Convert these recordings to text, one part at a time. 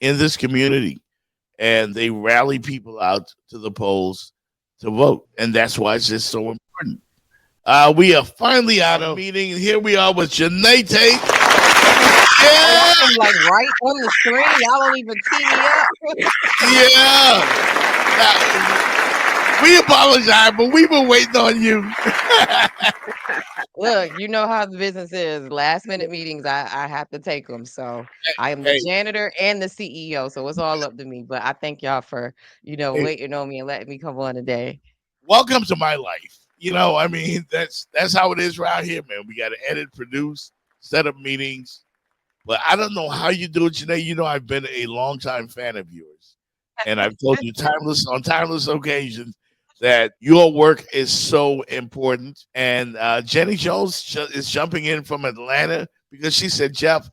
in this community, and they rally people out to the polls to vote, and that's why it's just so important. We are finally out of meeting, and here we are with Janey Tate. Oh, Yeah, I'm like right on the screen. Y'all don't even tee me up. yeah. We apologize, but we've been waiting on you. Look, you know how the business is. Last minute meetings, I have to take them. So I am the Hey, janitor and the CEO. So it's all up to me. But I thank y'all for, hey, waiting on me and letting me come on today. welcome to my life. I mean, that's how it is around here, man. We got to edit, produce, set up meetings. But I don't know how you do it, Janae. I've been a longtime fan of yours, and I've told you timeless occasions that your work is so important. And Jenny Jones is jumping in from Atlanta because she said, "Jeff,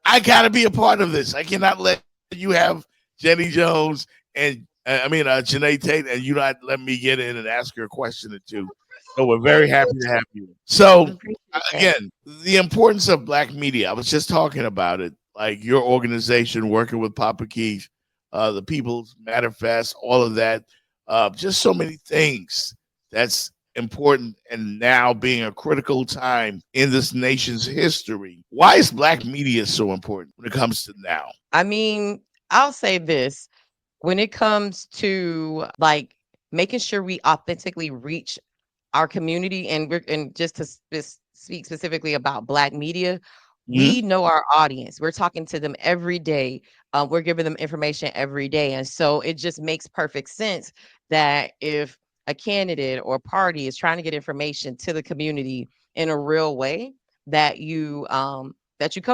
I got to be a part of this. I cannot let you have Jenny Jones and Janey Tate, and you not let me get in and ask her a question or two." So we're very happy to have you. I So appreciate that. again, the importance of black media. I was just talking about it, like your organization working with Papa Keith, the People's Manifest, all of that. Just so many things that's important, and now being a critical time in this nation's history. Why is black media so important when it comes to now? I mean, I'll say this. When it comes to like making sure we authentically reach our community and just to speak specifically about black media, Mhm. we know our audience. We're talking to them every day. We're giving them information every day. And so it just makes perfect sense that if a candidate or party is trying to get information to the community in a real way, that you come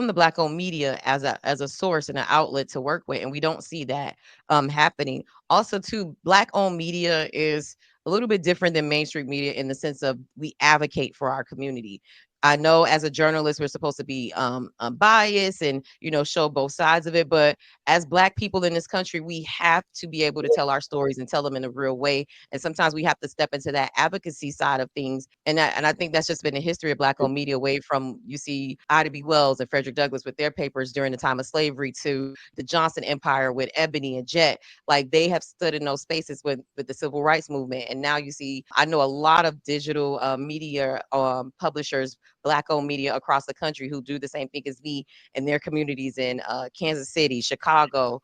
to black owned media as a source and an outlet to work with. And we don't see that happening. Also, too, black owned media is a little bit different than mainstream media in the sense of we advocate for our community. I know as a journalist, we're supposed to be unbiased and show both sides of it. But as black people in this country, we have to be able to tell our stories and tell them in a real way. And sometimes we have to step into that advocacy side of things. And I think that's just been the history of black owned media, way from you see Ida B. Wells and Frederick Douglass with their papers during the time of slavery to the Johnson Empire with Ebony and Jet. Like they have stood in those spaces with the civil rights movement. And now you see, I know a lot of digital media publishers, black owned media across the country who do the same thing as me in their communities in Kansas City, Chicago,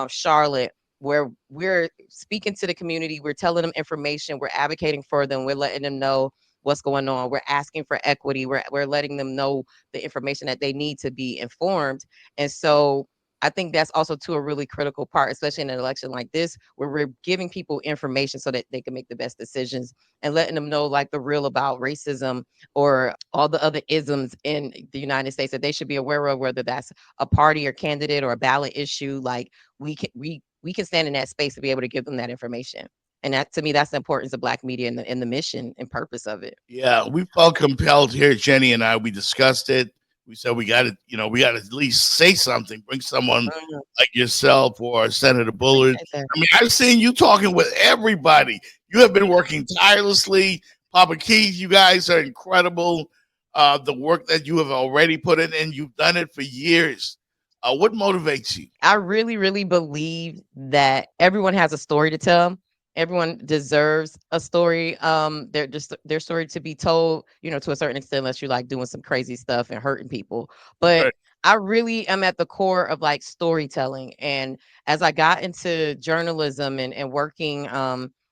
Charlotte, where we're speaking to the community, we're telling them information, we're advocating for them, we're letting them know what's going on, we're asking for equity, we're letting them know the information that they need to be informed. And so I think that's also too a really critical part, especially in an election like this, where we're giving people information so that they can make the best decisions and letting them know like the real about racism or all the other isms in the United States that they should be aware of, whether that's a party or candidate or a ballot issue. Like we can stand in that space to be able to give them that information. And that to me, that's the importance of black media and the mission and purpose of it. Yeah, we felt compelled here, Jenny and I. We discussed it. We said we got to at least say something. Bring someone Mhm. like yourself or Senator Bullard. Appreciate that. I mean, I've seen you talking with everybody. You have been working tirelessly. Papa Keith, you guys are incredible. The work that you have already put in, and you've done it for years. What motivates you? I really, really believe that everyone has a story to tell. Everyone deserves a story. Their story to be told, to a certain extent, unless you're like doing some crazy stuff and hurting people. But Right. I really am at the core of like storytelling. And as I got into journalism and working,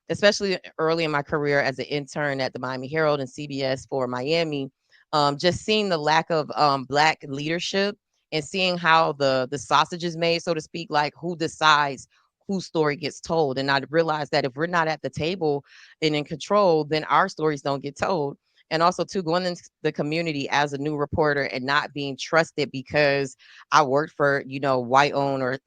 especially early in my career as an intern at the Miami Herald and CBS for Miami, just seeing the lack of black leadership and seeing how the sausage is made, so to speak, like who decides whose story gets told. And I realized that if we're not at the table and in control, then our stories don't get told. And also, too, going into the community as a new reporter and not being trusted because I worked for white owned or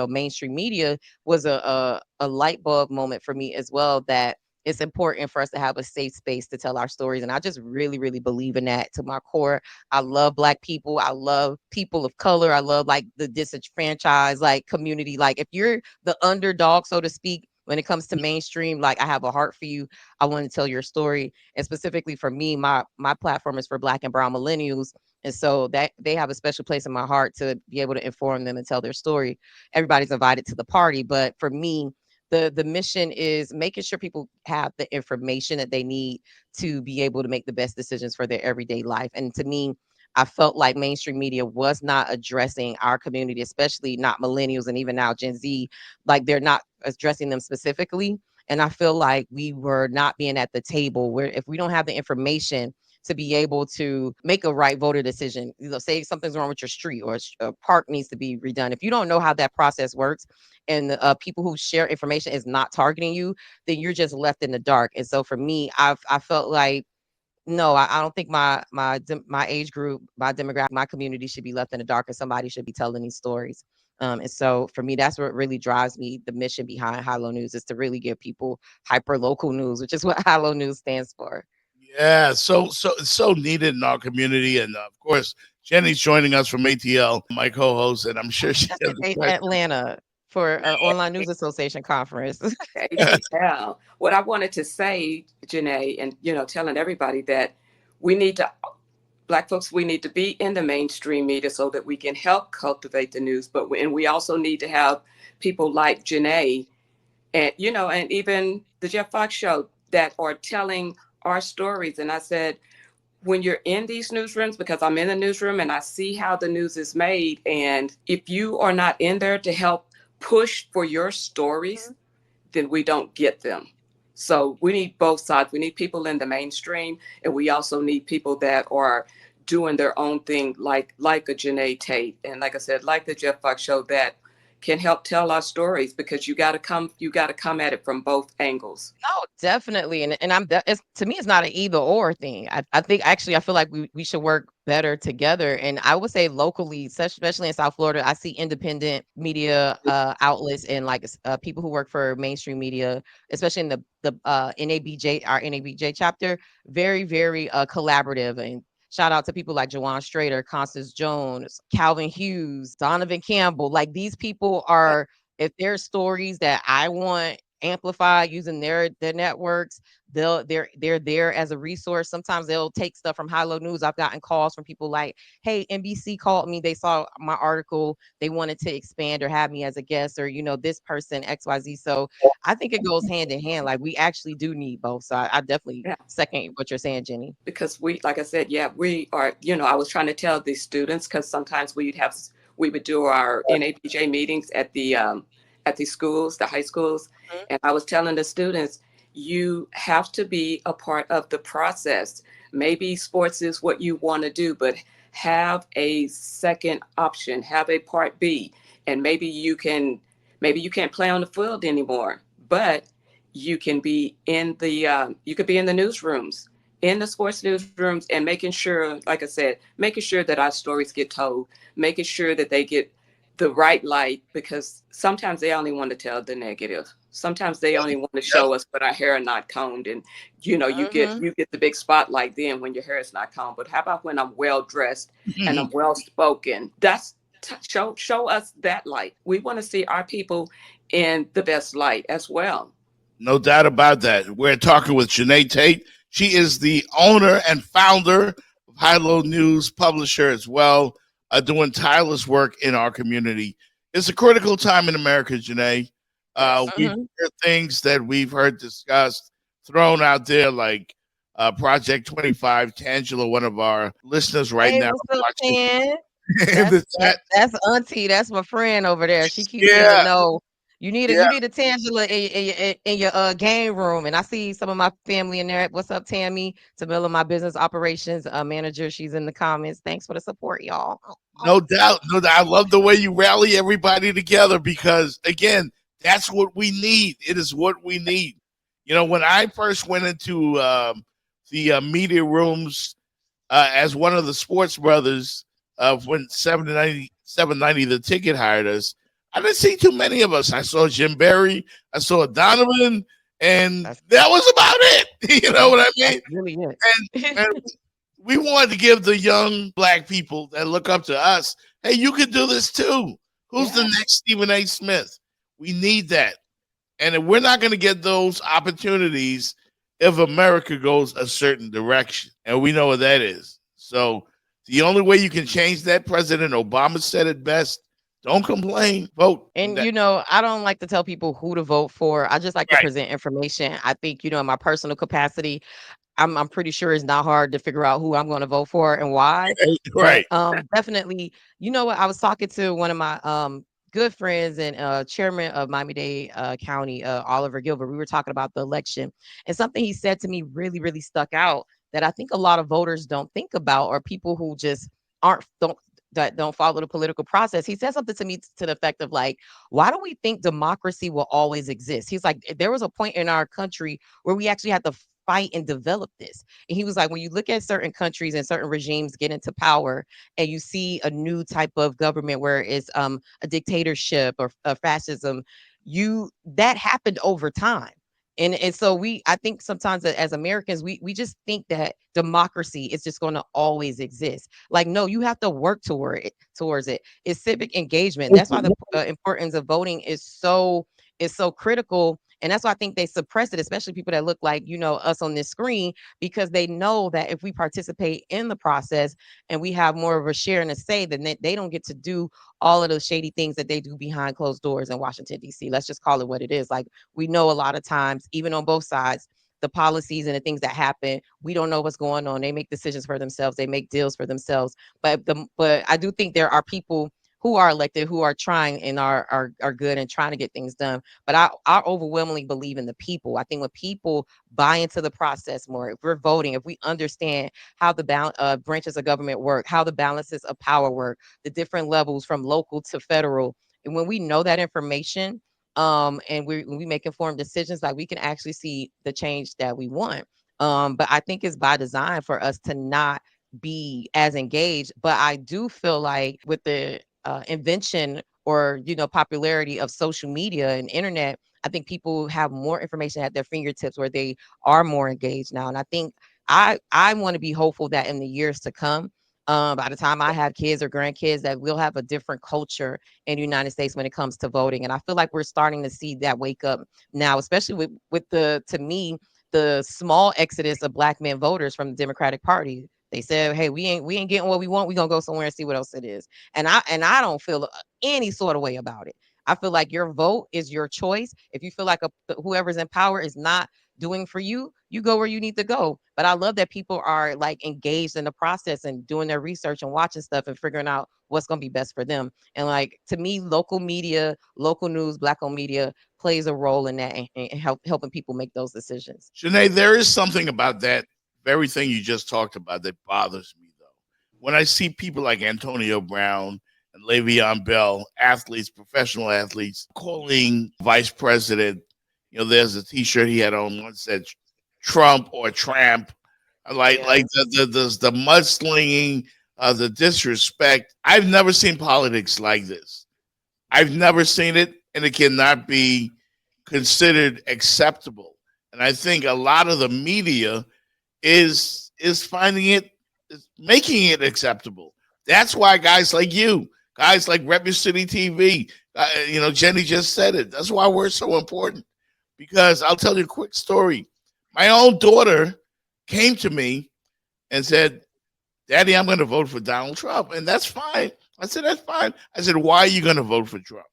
mainstream media was a light bulb moment for me as well. That it's important for us to have a safe space to tell our stories. And I just really, really believe in that to my core. I love black people. I love people of color. I love like the disenfranchised like community. Like if you're the underdog, so to speak, when it comes to mainstream, like I have a heart for you. I want to tell your story. And specifically for me, my platform is for black and brown millennials. And so that they have a special place in my heart to be able to inform them and tell their story. Everybody's invited to the party, but for me, the mission is making sure people have the information that they need to be able to make the best decisions for their everyday life. And to me, I felt like mainstream media was not addressing our community, especially not millennials and even now Gen Z. Like they're not addressing them specifically. And I feel like we were not being at the table where if we don't have the information to be able to make a right voter decision, say something's wrong with your street or a park needs to be redone. If you don't know how that process works and the people who share information is not targeting you, then you're just left in the dark. And so for me, I felt like no, I don't think my age group, my demographic, my community should be left in the dark, and somebody should be telling these stories. And so for me, that's what really drives me. The mission behind Hylo News is to really give people hyper local news, which is what Hylo News stands for. Yeah, so it's so needed in our community, and of course, Jenny's joining us from ATL, my co-host, and I'm sure she That's has in a question. Atlanta for our Online News Association conference. ATL. What I wanted to say, Janae, and telling everybody that we need to, Black folks, we need to be in the mainstream media so that we can help cultivate the news. And we also need to have people like Janae and and even the Jeff Fox show that are telling our stories. And I said, when you're in these newsrooms, because I'm in the newsroom and I see how the news is made, and if you are not in there to help push for your stories, then we don't get them. So we need both sides. We need people in the mainstream, and we also need people that are doing their own thing, like a Janey Tate, and like I said, like the Jeff Fox show, that can help tell our stories, because you got to come at it from both angles. No, definitely, and it's, to me, it's not an either or thing. I think actually I feel like we should work better together. And I would say locally, especially in South Florida, I see independent media outlets and like people who work for mainstream media, especially in the NABJ, our NABJ chapter, very collaborative. And shout out to people like Jawan Strader, Constance Jones, Calvin Hughes, Donovan Campbell. Like these people are, if there's stories that I want amplify using their networks, they're there as a resource. Sometimes they'll take stuff from Hylo News. I've gotten calls from people like, hey, NBC called me, they saw my article, they wanted to expand or have me as a guest, or this person XYZ. So I think it goes hand in hand. Like we actually do need both. So I definitely Yeah, second what you're saying, Jenny. because like I said, yeah, we are. I was trying to tell these students, because sometimes we would do our NABJ meetings at the schools, the high schools, and I was telling the students, you have to be a part of the process. Maybe sports is what you want to do, but have a second option, have a part B, and maybe you can't play on the field anymore, but you could be in the newsrooms, in the sports newsrooms, and making sure, like I said, making sure that our stories get told, making sure that they get the right light, because sometimes they only want to tell the negative. Sometimes they only want to show us when our hair are not combed, and you get Hmm. you get the big spotlight then when your hair is not combed. But how about when I'm well dressed and I'm well spoken? Show us that light. We want to see our people in the best light as well. No doubt about that. We're talking with Janey Tate. She is the owner and founder of Hylo News, publisher as well, doing tireless work in our community. It's a critical time in America, Janey. Yes. We've Hmm. heard things that we've heard discussed, thrown out there, like Project 25. Tangela, one of our listeners right Hey, now, what's up, watching Tan? in the chat. That's Auntie. That's my friend over there. She keeps me in the Yeah, know. You need a yeah. you need a Tangela in your game room, and I see some of my family in there. What's up, Tammy? Tamila, my business operations manager. She's in the comments. Thanks for the support, y'all. Oh, No doubt. No doubt. I love the way you rally everybody together because, again, that's what we need. It is what we need. When I first went into the media rooms as one of the sports brothers when 790 the ticket hired us, I didn't see too many of us. I saw Jim Barry, I saw Donovan, and that's that was about it. You know that's what I that's mean? really And it. we wanted to give the young black people that look up to us, hey, you can do this too. Who's the Yeah. next Stephen A. Smith? We need that. And if we're not going to get those opportunities if America goes a certain direction. And we know what that is. So The only way you can change that, President Obama said it best. Don't complain. Vote. And And that, I don't like to tell people who to vote for. I just like to right. present information. I think, in my personal capacity, I'm pretty sure it's not hard to figure out who I'm going to vote for and why. But Right. definitely, what? I was talking to one of my good friends and chairman of Miami-Dade County, Oliver Gilbert. We were talking about the election, and something he said to me really, really stuck out that I think a lot of voters don't think about, or people who just aren't don't follow the political process. He said something to me to the effect of like, why do we think democracy will always exist? He's like, there was a point in our country where we actually had to fight and develop this. And he was like, when you look at certain countries and certain regimes get into power and you see a new type of government where it's a dictatorship or fascism, that happened over time. And so I think sometimes as Americans, we just think that democracy is just going to always exist. Like, no, you have to work towards it. It's civic engagement. That's why the importance of voting is so critical. And that's why I think they suppress it, especially people that look like, us on this screen, because they know that if we participate in the process and we have more of a share and a say, then they don't get to do all of those shady things that they do behind closed doors in Washington, D.C. Let's just call it what it is. Like, we know a lot of times, even on both sides, the policies and the things that happen, we don't know what's going on. They make decisions for themselves. They make deals for themselves. But I do think there are people who are elected who are trying and are good and trying to get things done. But I overwhelmingly believe in the people. I think when people buy into the process more, if we're voting, if we understand how the branches of government work, how the balances of power work, the different levels from local to federal, and when we know that information, and when we make informed decisions, like, we can actually see the change that we want. But I think it's by design for us to not be as engaged. But I do feel like with the invention or popularity of social media and internet, I think people have more information at their fingertips where they are more engaged now. And I think I want to be hopeful that in the years to come, by the time I have kids or grandkids, that we'll have a different culture in the United States when it comes to voting. And I feel like we're starting to see that wake up now, especially with to me, the small exodus of Black men voters from the Democratic Party. They said, "Hey, we ain't getting what we want. We're gonna go somewhere and see what else it is." And I don't feel any sort of way about it. I feel like your vote is your choice. If you feel like whoever's in power is not doing for you, you go where you need to go. But I love that people are like engaged in the process and doing their research and watching stuff and figuring out what's going to be best for them. And like, to me, local media, local news, Black owned media plays a role in that, and helping people make those decisions. Janae, there is something about that very thing you just talked about that bothers me, though. When I see people like Antonio Brown and Le'Veon Bell, athletes, professional athletes, calling vice president, there's a T-shirt he had on once said Trump or Tramp, like Yes. the mudslinging, the disrespect. I've never seen politics like this. I've never seen it, and it cannot be considered acceptable. And I think a lot of the media is finding it, is making it acceptable. That's why guys like you, guys like Rep Your City TV, Jenny just said it. That's why we're so important. Because I'll tell you a quick story. My own daughter came to me and said, "Daddy, I'm going to vote for Donald Trump," and that's fine. I said, "That's fine." I said, "Why are you going to vote for Trump?"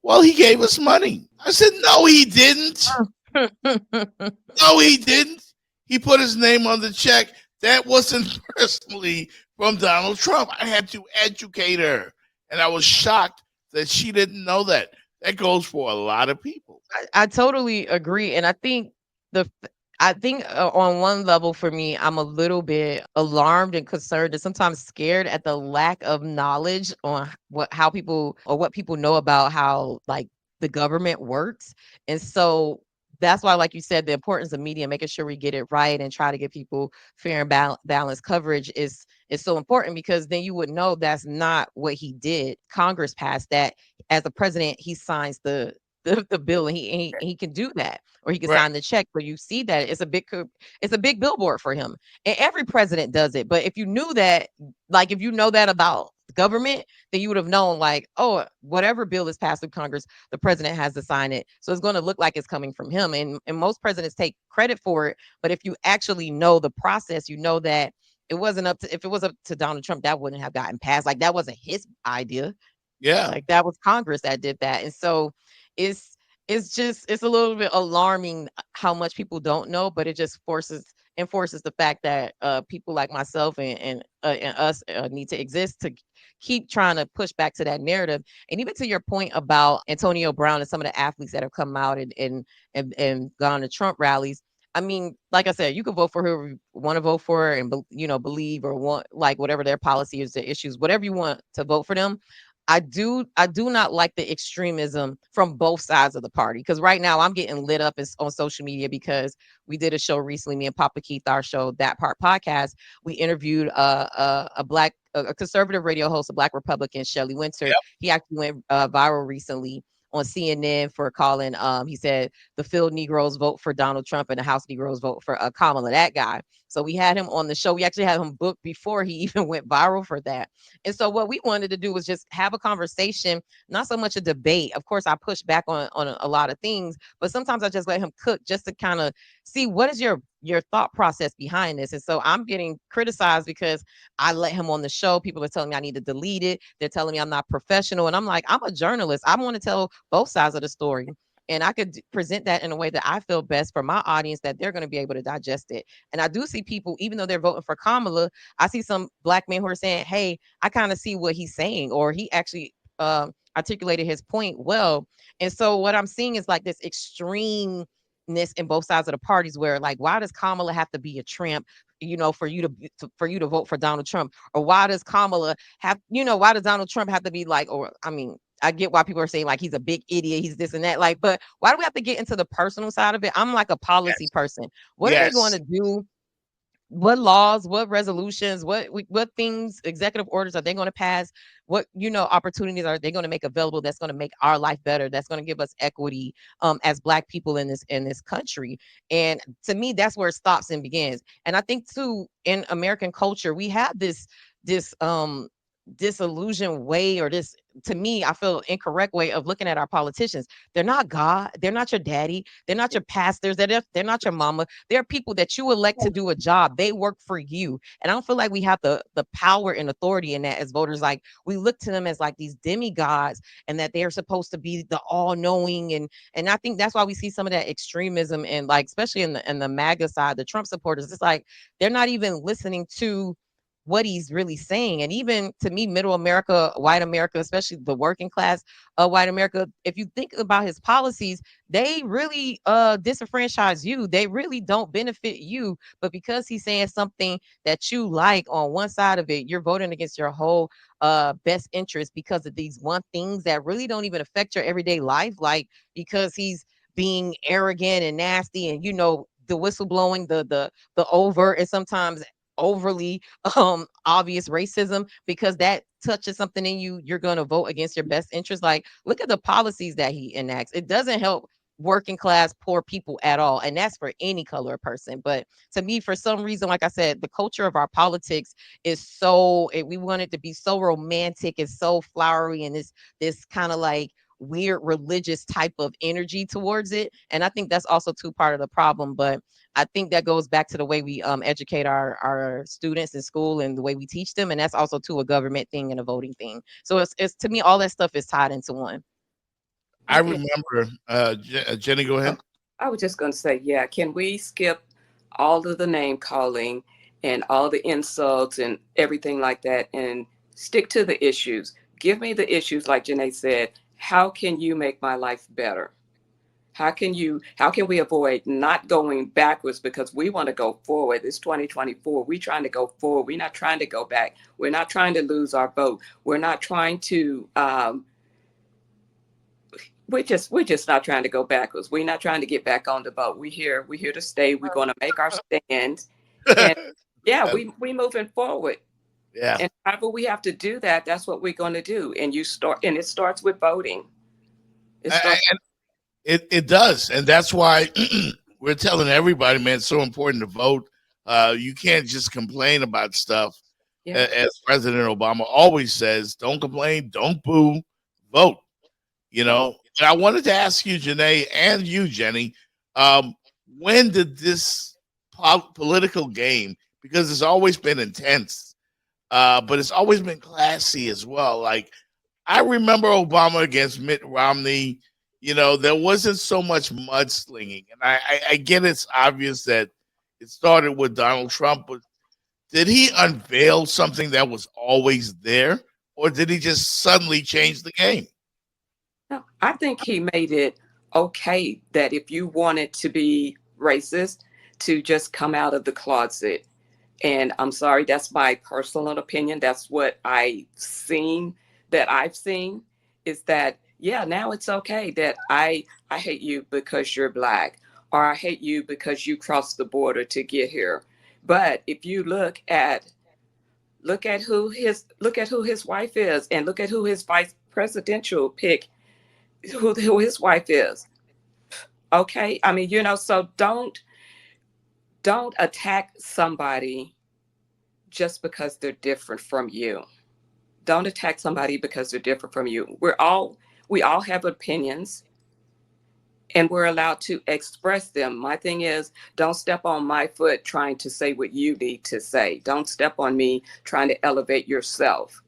"Well, he gave us money." I said, "No, he didn't. No, he didn't. He put his name on the check. That wasn't personally from Donald Trump." I had to educate her, and I was shocked that she didn't know that. That goes for a lot of people. I totally agree. And I think on one level for me, I'm a little bit alarmed and concerned and sometimes scared at the lack of knowledge on how people, or what people know about how, like, the government works. And so that's why, like you said, the importance of media, making sure we get it right and try to give people fair and balanced coverage is so important, because then you would know that's not what he did. Congress passed that. As a president, he signs the bill, and he can do that, or he can Right. sign the check. But you see that it's a big billboard for him, and every president does it. But if you knew that, like, if you know that about government, then you would have known, like, oh, whatever bill is passed through Congress, the president has to sign it, so it's going to look like it's coming from him. And, most presidents take credit for it, but if you actually know the process, you know that, it wasn't up to, if it was up to Donald Trump, that wouldn't have gotten passed. Like that wasn't his idea. Yeah. Like that was Congress that did that. And so it's it's just it's a little bit alarming how much people don't know, but it just enforces the fact that people like myself and us need to exist to keep trying to push back to that narrative. And even to your point about Antonio Brown and some of the athletes that have come out and gone to Trump rallies. I mean, like I said, you can vote for whoever you want to vote for and believe or want, like, whatever their policy is, their issues, whatever you want to vote for them. I do not like the extremism from both sides of the party, because right now I'm getting lit up on social media because we did a show recently, me and Papa Keith, our show That Part podcast. We interviewed a conservative radio host, a Black Republican, Shelley Winter. Yep. He actually went viral recently on CNN for calling. He said the field Negroes vote for Donald Trump and the House Negroes vote for Kamala. That guy. So we had him on the show. We actually had him booked before he even went viral for that. And so what we wanted to do was just have a conversation, not so much a debate. Of course, I push back on a lot of things, but sometimes I just let him cook just to kind of see what is your thought process behind this. And so I'm getting criticized because I let him on the show. People are telling me I need to delete it. They're telling me I'm not professional. And I'm like, I'm a journalist. I want to tell both sides of the story. And I could present that in a way that I feel best for my audience, that they're going to be able to digest it. And I do see people, even though they're voting for Kamala, I see some Black men who are saying, hey, I kind of see what he's saying, or he actually articulated his point well. And so what I'm seeing is like this extreme in both sides of the parties, where, like, why does Kamala have to be a tramp, for you to vote for Donald Trump? Or why does Kamala have, why does Donald Trump have to be like, or I mean, I get why people are saying like he's a big idiot, he's this and that, like, but why do we have to get into the personal side of it? I'm like a policy Yes. person. What are they going Yes. to do? What laws, what resolutions, what things, executive orders are they going to pass? What opportunities are they going to make available that's going to make our life better, that's going to give us equity as Black people in this country? And to me, that's where it stops and begins. And I think too, in American culture, we have this disillusioned way, or this, to me, I feel, incorrect way of looking at our politicians. They're not God, they're not your daddy, they're not your pastors, they're not your mama. They're people that you elect to do a job. They work for you. And I don't feel like we have the power and authority in that as voters. Like, we look to them as like these demigods, and that they're supposed to be the all-knowing. And I think that's why we see some of that extremism, and, like, especially in the MAGA side, the Trump supporters. It's like they're not even listening to what he's really saying. And even to me, middle America, white America, especially the working class white America, if you think about his policies, they really disenfranchise you. They really don't benefit you. But because he's saying something that you like on one side of it, you're voting against your whole best interest because of these one things that really don't even affect your everyday life. Like, because he's being arrogant and nasty, and the whistleblowing, the overt and sometimes overly obvious racism, because that touches something in you, you're going to vote against your best interest. Like, look at the policies that he enacts. It doesn't help working class poor people at all, and that's for any color of person. But to me, for some reason, like I said, the culture of our politics is we want it to be so romantic and so flowery, and this kind of like weird religious type of energy towards it. And I think that's also too part of the problem. But I think that goes back to the way we educate our students in school and the way we teach them, and that's also too a government thing and a voting thing. So it's to me, all that stuff is tied into one. I remember, Jenny, go ahead. I was just going to say, yeah, can we skip all of the name calling and all the insults and everything like that, and stick to the issues? Give me the issues, like Janey said. How can you make my life better? How can we avoid not going backwards, because we want to go forward? It's 2024. We're trying to go forward. We're not trying to go back. We're not trying to lose our vote. We're not trying to we're just not trying to go backwards. We're not trying to get back on the boat. We're here to stay. We're going to make our stand. And yeah, we moving forward. Yeah. And however we have to do that, that's what we're going to do. And it starts with voting. It does. And that's why we're telling everybody, man, it's so important to vote. You can't just complain about stuff. Yeah. As President Obama always says, don't complain, don't boo, vote. And I wanted to ask you, Janey, and you, Jenny, when did this political game because it's always been intense, but it's always been classy as well. Like I remember Obama against Mitt Romney. You know, there wasn't so much mudslinging, and I get it's obvious that it started with Donald Trump, but did he unveil something that was always there, or did he just suddenly change the game? No, I think he made it okay that if you wanted to be racist, to just come out of the closet. And I'm sorry, that's my personal opinion. That's what I've seen is that, yeah, now it's okay that I hate you because you're black, or I hate you because you crossed the border to get here. But if you look at who his wife is, and look at who his vice presidential pick, who his wife is. Okay, I mean, so don't attack somebody just because they're different from you. Don't attack somebody because they're different from you. We all have opinions, and we're allowed to express them. My thing is, don't step on my foot trying to say what you need to say. Don't step on me trying to elevate yourself.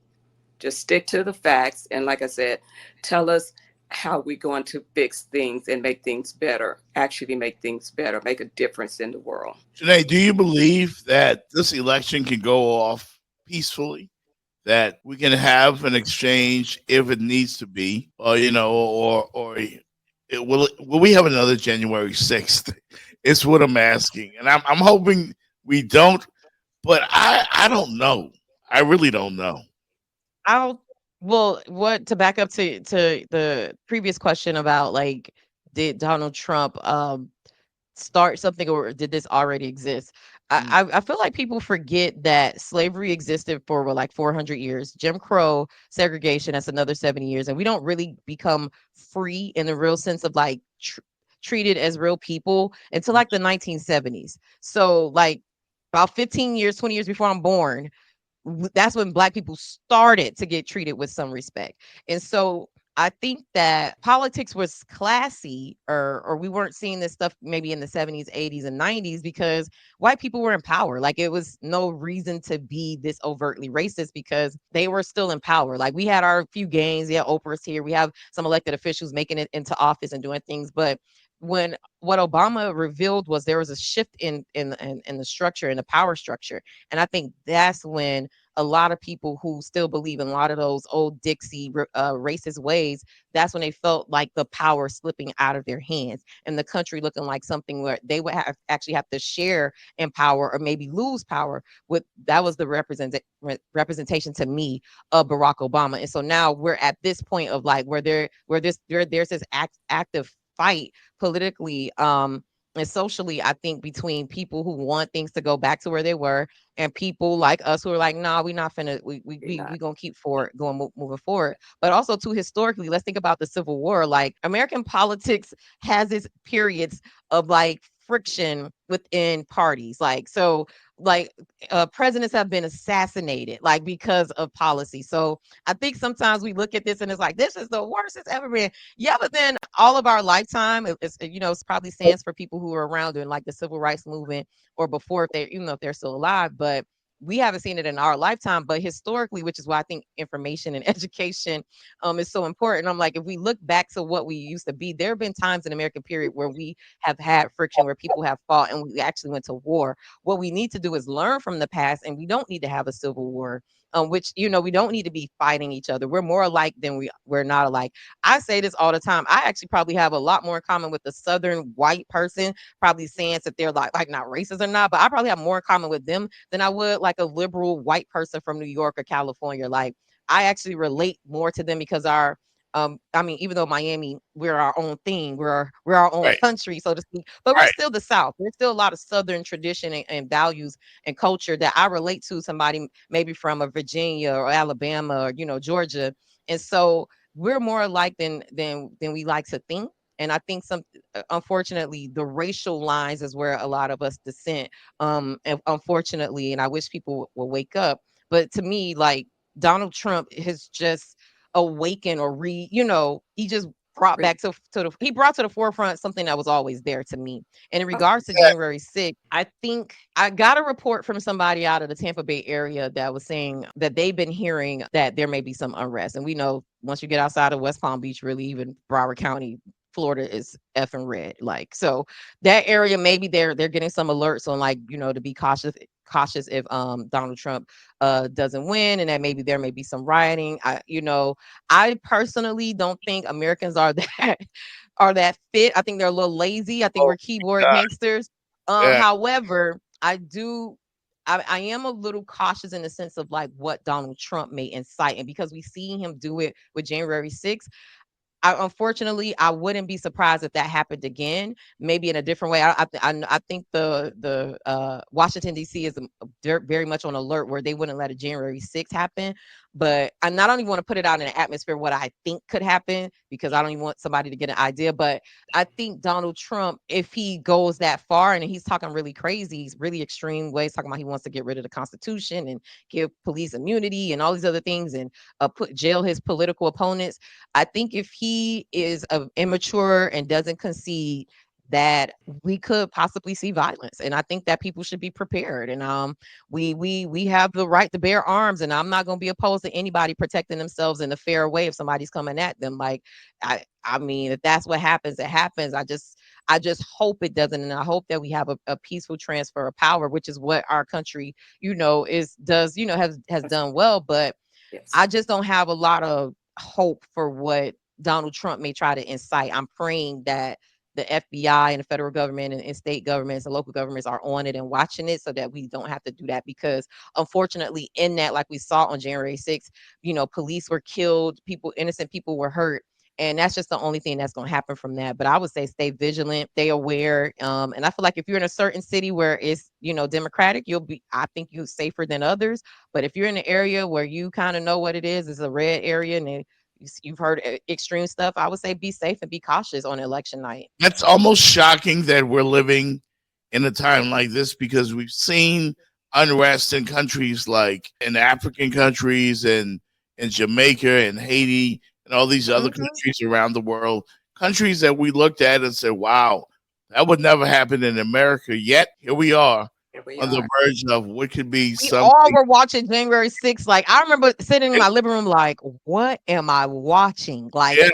Just stick to the facts. And like I said, tell us how we're going to fix things and make things better, actually make things better, make a difference in the world. Janae, do you believe that this election can go off peacefully? That we can have an exchange if it needs to be, or will we have another January 6th? It's what I'm asking, and I'm hoping we don't, but I don't know. I really don't know. I'll well, what to back up to the previous question about like did Donald Trump start something or did this already exist? Mm. I feel like people forget that slavery existed for what, like 400 years. Jim Crow segregation, that's another 70 years. And we don't really become free in the real sense of like treated as real people until like the 1970s. So like about 15 years, 20 years before I'm born, that's when black people started to get treated with some respect. And so I think that politics was classy, or we weren't seeing this stuff maybe in the 70s, 80s, and 90s because white people were in power. Like it was no reason to be this overtly racist because they were still in power. Like we had our few gains, yeah, Oprah's here. We have some elected officials making it into office and doing things, but when what Obama revealed was there was a shift in the structure, in the power structure. And I think that's when a lot of people who still believe in a lot of those old Dixie racist ways, that's when they felt like the power slipping out of their hands and the country looking like something where they would actually have to share in power or maybe lose power with. That was the representation to me of Barack Obama. And so now we're at this point of like there's this active fight politically and socially, I think, between people who want things to go back to where they were and people like us who are like, nah, we're not finna, You're not. we gonna keep forward, moving forward. But also too, historically, let's think about the Civil War. Like American politics has its periods of like friction within parties. Like, so like presidents have been assassinated like because of policy. So I think sometimes we look at this and it's like, this is the worst it's ever been. Yeah, but then all of our lifetime, it's probably stands for people who were around during like the civil rights movement or before, if they, if they're still alive. But we haven't seen it in our lifetime. But historically, which is why I think information and education is so important. I'm like, if we look back to what we used to be, there have been times in American period where we have had friction, where people have fought, and we actually went to war. What we need to do is learn from the past, and we don't need to have a civil war. Which we don't need to be fighting each other. We're more alike than we're not alike. I say this all the time. I actually probably have a lot more in common with the Southern white person, probably saying that they're like not racist or not, but I probably have more in common with them than I would like a liberal white person from New York or California. Like I actually relate more to them because I mean, even though Miami, we're our own thing, we're our own Right, country, so to speak, but we're right. still the South. There's still a lot of Southern tradition and values and culture that I relate to somebody maybe from a Virginia or Alabama or Georgia. And so we're more alike than we like to think. And I think unfortunately, the racial lines is where a lot of us dissent. And unfortunately, and I wish people will wake up. But to me, like Donald Trump has just awakened or he just brought back he brought to the forefront something that was always there to me. And in regards to Yeah. January 6th, I think I got a report from somebody out of the Tampa Bay area that was saying that they've been hearing that there may be some unrest. And we know once you get outside of West Palm Beach, really even Broward County, Florida is effing red. Like, so that area, maybe they're getting some alerts on, like, to be cautious if Donald Trump doesn't win, and that maybe there may be some rioting. I personally don't think Americans are that are that fit. I think they're a little lazy. I think Oh we're keyboard God. hangsters. Yeah. However, I am a little cautious in the sense of like what Donald Trump may incite, and because we see him do it with January 6th, unfortunately, I wouldn't be surprised if that happened again, maybe in a different way. I think the Washington D.C. is very much on alert where they wouldn't let a January 6th happen. But I not only want to put it out in an atmosphere what I think could happen, because I don't even want somebody to get an idea. But I think Donald Trump, if he goes that far and he's talking really crazy, he's really extreme ways, talking about he wants to get rid of the Constitution and give police immunity and all these other things, and put jail his political opponents. I think if he is immature and doesn't concede, that we could possibly see violence, and I think that people should be prepared. And we have the right to bear arms, and I'm not going to be opposed to anybody protecting themselves in a fair way if somebody's coming at them. Like, I mean, if that's what happens, it happens. I just hope it doesn't, and I hope that we have a peaceful transfer of power, which is what our country, has done well. But Yes. I just don't have a lot of hope for what Donald Trump may try to incite. I'm praying that the FBI and the federal government and state governments and local governments are on it and watching it, so that we don't have to do that. Because unfortunately, in that, like we saw on January 6th, police were killed, innocent people were hurt. And that's just the only thing that's going to happen from that. But I would say stay vigilant, stay aware. And I feel like if you're in a certain city where it's, Democratic, I think you're safer than others. But if you're in an area where you kind of know what it is, it's a red area, and you've heard extreme stuff, I would say be safe and be cautious on election night. That's almost shocking that we're living in a time like this, because we've seen unrest in countries like in African countries and in Jamaica and Haiti and all these other Mhm. countries around the world, countries that we looked at and said, wow, that would never happen in America. Yet here we are Here we on the are. verge of what could be We all something. were watching January 6th. Like, I remember sitting in my living room, like, what am I watching? Like, Yeah,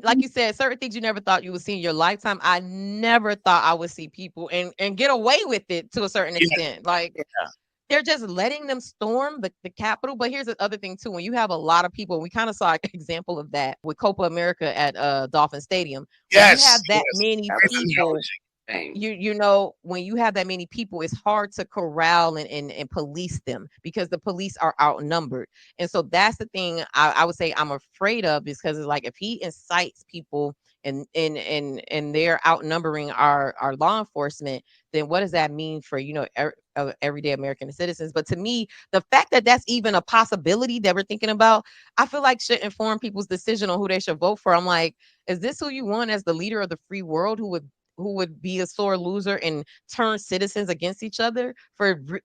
like you said, certain things you never thought you would see in your lifetime. I never thought I would see people and get away with it to a certain yeah, extent. Like, yeah. they're just letting them storm the Capitol. But here's the other thing too: when you have a lot of people, we kind of saw an example of that with Copa America at Dolphin Stadium. When you Yes, have that yes. many That was people, shame. when you have that many people, it's hard to corral and police them, because the police are outnumbered. And so that's the thing I would say I'm afraid of, because it's like if he incites people and they're outnumbering our law enforcement, then what does that mean for everyday American citizens? But to me, the fact that that's even a possibility that we're thinking about, I feel like should inform people's decision on who they should vote for. I'm like, is this who you want as the leader of the free world, who would be a sore loser and turn citizens against each other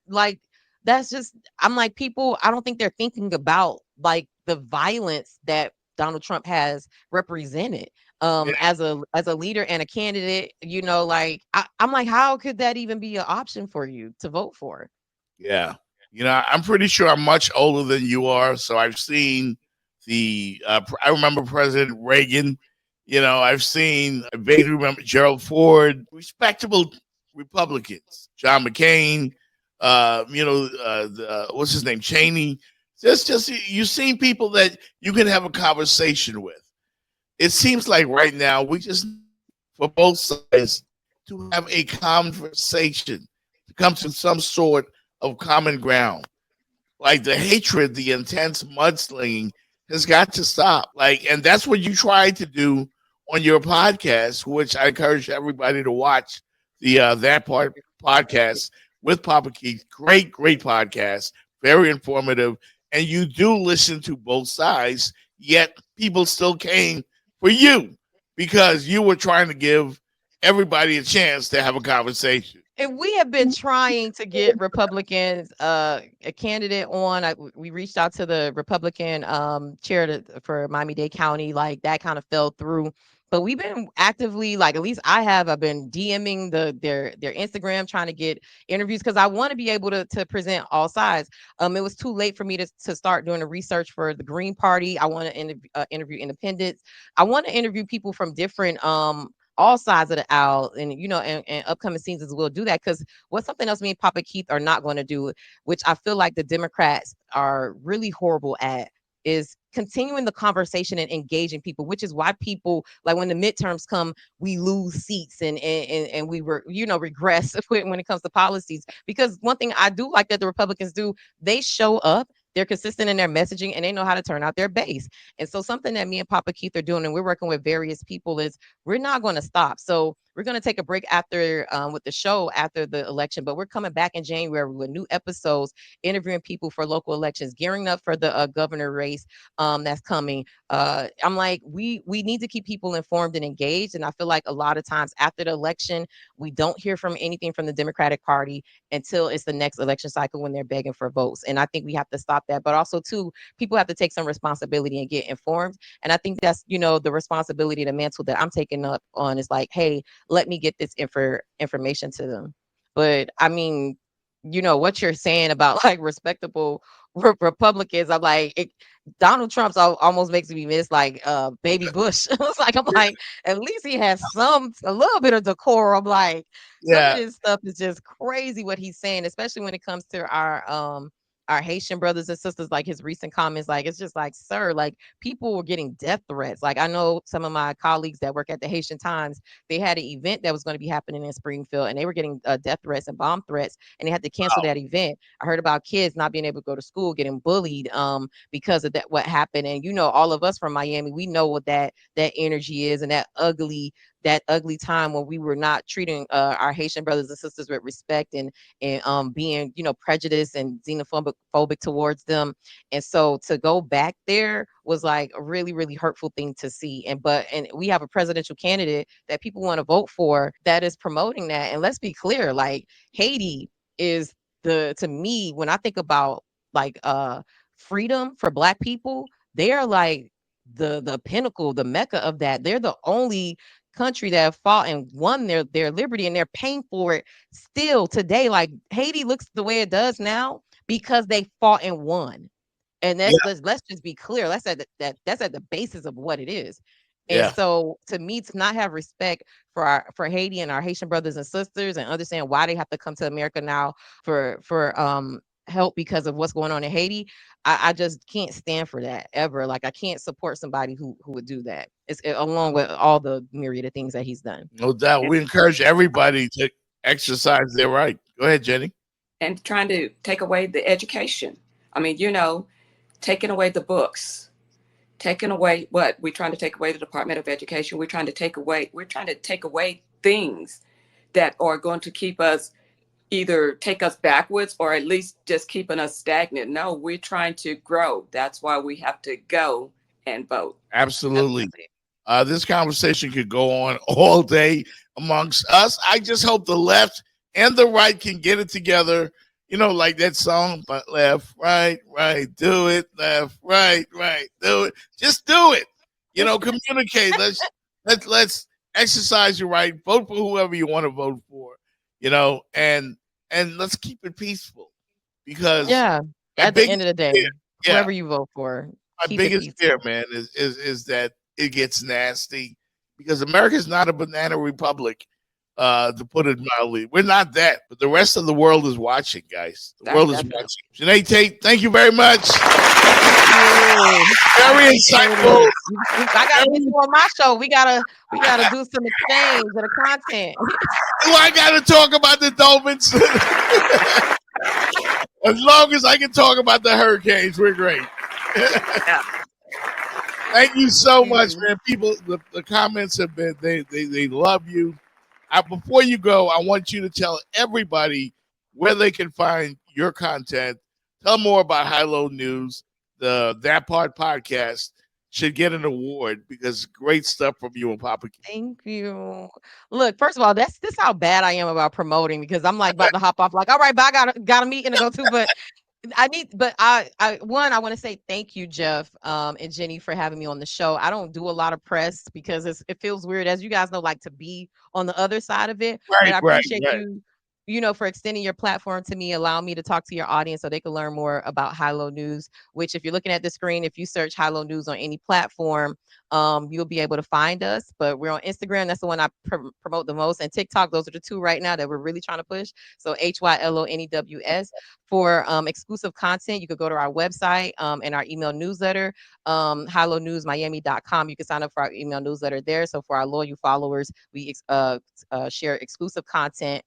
like, that's just, I'm like, people, I don't think they're thinking about like the violence that Donald Trump has represented Yeah, as a leader and a candidate. Like, I'm like, how could that even be an option for you to vote for? yeah. I'm pretty sure I'm much older than you are, so I've seen I remember President Reagan. I vaguely remember Gerald Ford, respectable Republicans, John McCain, what's his name, Cheney. Just you've seen people that you can have a conversation with. It seems like right now we just, for both sides, to have a conversation, to come to some sort of common ground. Like the hatred, the intense mudslinging has got to stop. Like, and that's what you try to do on your podcast, which I encourage everybody to watch the that part podcast with Papa Keith. Great, great podcast, very informative, and you do listen to both sides. Yet people still came for you because you were trying to give everybody a chance to have a conversation. And we have been trying to get Republicans a candidate on. We reached out to the Republican chair for Miami-Dade County, like that kind of fell through. But we've been actively, like at least I have, I've been DMing their Instagram trying to get interviews because I want to be able to present all sides. It was too late for me to start doing the research for the Green Party. I want to interview independents. I want to interview people from different all sides of the aisle, and and upcoming seasons will do that, because what's something else me and Papa Keith are not going to do, which I feel like the Democrats are really horrible at, is continuing the conversation and engaging people, which is why people, like when the midterms come, we lose seats and we were regress when it comes to policies. Because one thing I do like that the Republicans do, they show up, they're consistent in their messaging, and they know how to turn out their base. And so something that me and Papa Keith are doing, and we're working with various people, is we're not going to stop. So we're going to take a break after with the show after the election, but we're coming back in January with new episodes, interviewing people for local elections, gearing up for the governor race that's coming. I'm like, we need to keep people informed and engaged. And I feel like a lot of times after the election, we don't hear from anything from the Democratic Party until it's the next election cycle when they're begging for votes. And I think we have to stop that. But also, too, people have to take some responsibility and get informed. And I think that's, the responsibility, the mantle that I'm taking up on is like, hey, let me get this information to them. But I mean, what you're saying about like respectable Republicans, I'm like, Donald Trump's almost makes me miss like baby Bush. It's like, I'm like, at least he has a little bit of decorum. Like some of Yeah, this stuff is just crazy what he's saying, especially when it comes to our Haitian brothers and sisters. Like his recent comments, like it's just like, sir, like people were getting death threats. Like I know some of my colleagues that work at the Haitian Times, they had an event that was going to be happening in Springfield, and they were getting death threats and bomb threats, and they had to cancel wow. that event. I heard about kids not being able to go to school, getting bullied because of that, what happened. And all of us from Miami, we know what that energy is, and that ugly time when we were not treating our Haitian brothers and sisters with respect, and being prejudiced and xenophobic towards them. And so to go back there was like a really, really hurtful thing to see. And we have a presidential candidate that people want to vote for that is promoting that. And let's be clear, like Haiti is to me, when I think about like freedom for Black people, they are like the pinnacle, the mecca of that. They're the only country that have fought and won their liberty, and they're paying for it still today. Like Haiti looks the way it does now because they fought and won. And Yeah, let's just be clear. That's at the basis of what it is. And yeah. so to me, to not have respect for Haiti and our Haitian brothers and sisters, and understand why they have to come to America now for help because of what's going on in Haiti, I just can't stand for that ever. Like I can't support somebody who would do that. It's along with all the myriad of things that he's done. No doubt. and, We encourage everybody to exercise their right. Go ahead, Jenny. and trying to take away the education. I mean, taking away the books, taking away what we're trying to take away the Department of Education. We're trying to take away things that are going to keep us, either take us backwards or at least just keeping us stagnant. No, we're trying to grow. That's why we have to go and vote. Absolutely. Absolutely. This conversation could go on all day amongst us. I just hope the left and the right can get it together. Like that song, but left, right, right, do it. Left, right, right, do it. Just do it. Communicate. Let's exercise your right. Vote for whoever you want to vote for. And let's keep it peaceful, because Yeah. my At the biggest end of the day, fear, yeah, whoever you vote for, my keep it biggest fear, peaceful. man, is that it gets nasty, because America's not a banana republic. To put it mildly, we're not that, but the rest of the world is watching, guys. The That's world is definitely. watching. Janey Tate, thank you very much. Thank you. I Very appreciate insightful. it. I gotta get Very, you on my show. We gotta do some exchange of the content. do I got to talk about the Dolphins? As long as I can talk about the Hurricanes, we're great. Yeah. Thank you so much, You. man. People, the comments have been, they love you. Before you go, I want you to tell everybody where they can find your content. Tell more about Hylo News, the That Part podcast. should get an award because great stuff from you and Papa Keith. Thank you. Look, first of all, that's this how bad I am about promoting because I'm like about to hop off. Like, all right, bye. Got a meeting to go to, but I want to say thank you, Jeff, and Jenny for having me on the show. I don't do a lot of press because it feels weird, as you guys know, like to be on the other side of it. But I appreciate you, for extending your platform to me, allowing me to talk to your audience so they can learn more about Hylo News, which if you're looking at the screen, if you search Hylo News on any platform, you'll be able to find us. But we're on Instagram. That's the one I promote the most. And TikTok, those are the two right now that we're really trying to push. So HYLONEWS. For exclusive content, you could go to our website and our email newsletter, HyloNewsMiami.com. You can sign up for our email newsletter there. So for our loyal followers, we share exclusive content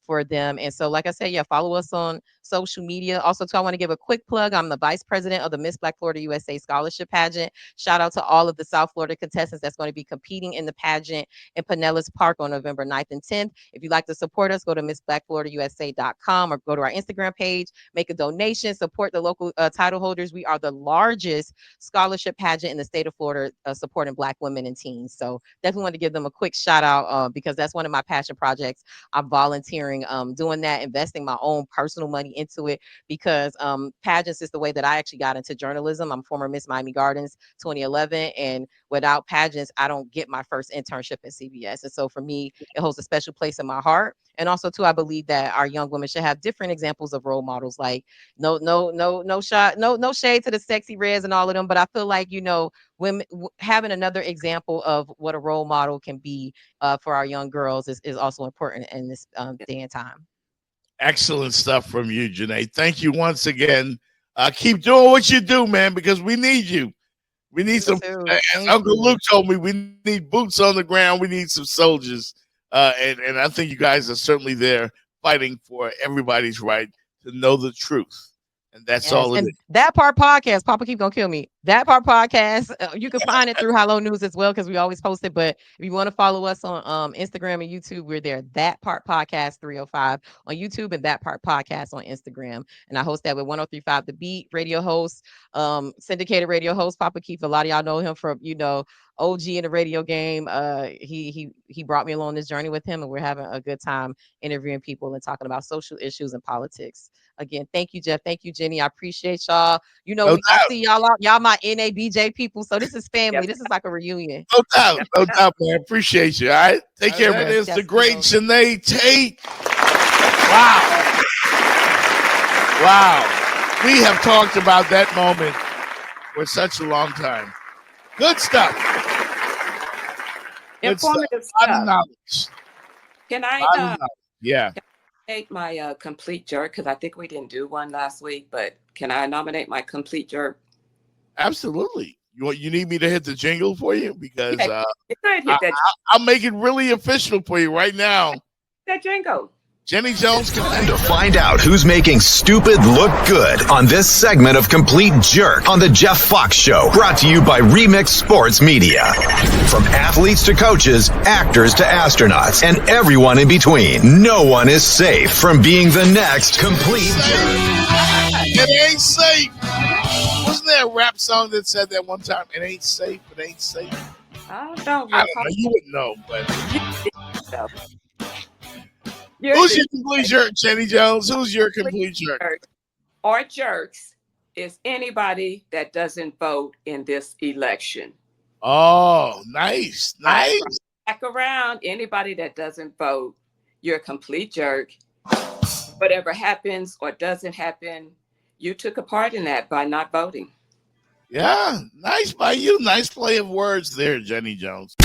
for them. And so, like I said, follow us on social media. Also, too, I want to give a quick plug. I'm the vice president of the Miss Black Florida USA Scholarship Pageant. Shout out to all of the South Florida contestants that's going to be competing in the pageant in Pinellas Park on November 9th and 10th. If you'd like to support us, go to MissBlackFloridaUSA.com or go to our Instagram page, make a donation, support the local title holders. We are the largest scholarship pageant in the state of Florida supporting Black women and teens. So definitely want to give them a quick shout out because that's one of my passion projects. I'm volunteering, doing that, investing my own personal money into it because pageants is the way that I actually got into journalism. I'm former Miss Miami Gardens 2011, and without pageants, I don't get my first internship at CBS. And so for me, it holds a special place in my heart. And also too, I believe that our young women should have different examples of role models. Like no shade to the sexy reds and all of them, but I feel like women having another example of what a role model can be for our young girls is also important in this day and time. Excellent stuff from you, Janey. Thank you once again. Keep doing what you do, man, because we need you. We need some. As Uncle Luke told me, we need boots on the ground. We need some soldiers. And I think you guys are certainly there fighting for everybody's right to know the truth. And that's all it is. That Part Podcast, Papa Keep Gonna Kill Me. That Part Podcast, you can find it through Hylo News as well because we always post it. But if you want to follow us on Instagram and YouTube, we're there. That Part Podcast 305 on YouTube and That Part Podcast on Instagram. And I host that with 103.5 The Beat radio host, syndicated radio host Papa Keith. A lot of y'all know him from OG in the radio game. He brought me along this journey with him, and we're having a good time interviewing people and talking about social issues and politics. Again, thank you, Jeff. Thank you, Jenny. I appreciate y'all. I see y'all out. Y'all my NABJ people. So this is family. Yep. This is like a reunion. No doubt, man. Appreciate you. All right. Take care, man. That is the great Janey Tate. Wow. We have talked about that moment for such a long time. Good stuff. Informative stuff. A lot of knowledge. Can I? Yeah. Nominate my complete jerk because I think we didn't do one last week. But can I nominate my complete jerk? Absolutely. You need me to hit the jingle for you because I'll make it really official for you right now. That jingle. Jenny Jones. Time to find out who's making stupid look good on this segment of Complete Jerk on the Jeff Fox Show, brought to you by Remix Sports Media. From athletes to coaches, actors to astronauts, and everyone in between, no one is safe from being the next Complete Jerk. It ain't safe. Wasn't there a rap song that said that one time? It ain't safe. It ain't safe. I don't know. You wouldn't know, but. Who's your complete jerk, Jenny Jones? Who's your complete jerk? Or jerks is anybody that doesn't vote in this election. Oh, nice. Back around, anybody that doesn't vote, you're a complete jerk. Whatever happens or doesn't happen, you took a part in that by not voting. Yeah, nice by you. Nice play of words there, Jenny Jones.